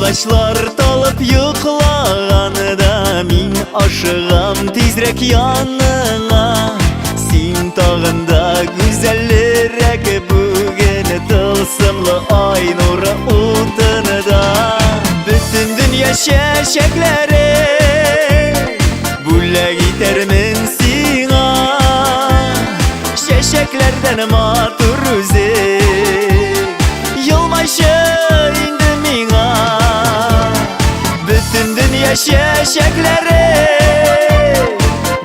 Ağaçlar dalıp yıklağanıda min aşığam tezrek yanına. Sin tağında güzellerek bugün tılsımlı ay nuru utanıda. Bütün dünya şeşekleri bulla gidermin sina. Şeşeklerden matur üze yılbaşı indi mina. Bütün dünya şeşekleri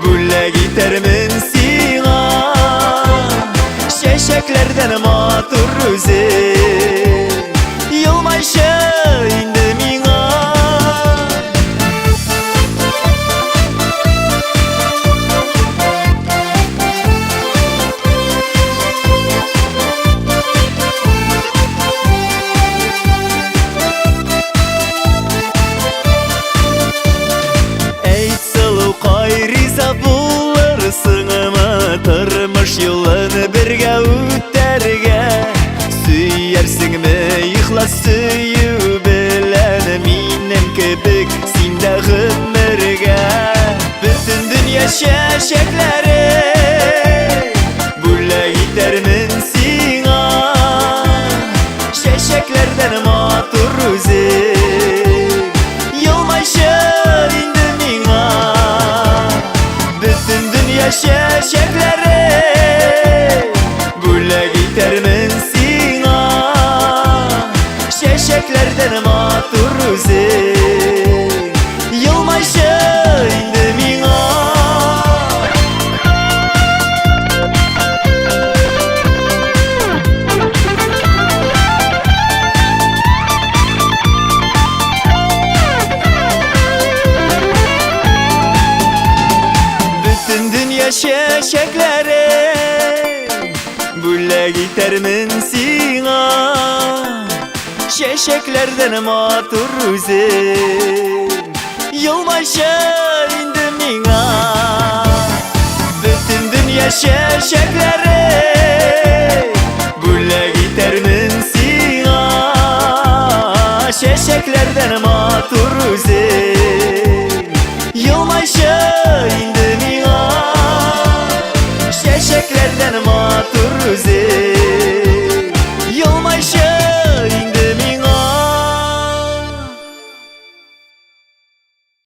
bulla gidermin sina. Şeşeklerden matur üze yılbaşı indi mina. Tırmış yılını birge üterge. Süyersin mi yıkla süyü bilen minem kebik sinde gümürge. Bütün dünya şeşekleri bulla gidermin sina. Şeşeklerden matur üze yılbaşı indi mina. Bütün dünya şeşekleri bulla gidermin sina. Şeşeklerden matur üze yılbaşı indi mina. Bütün dünya şeşekleri bulla gidermin sina. Şeşeklerden matur üze yılbaşı indi mina. Bütün dünya şeşekleri bulla gidermin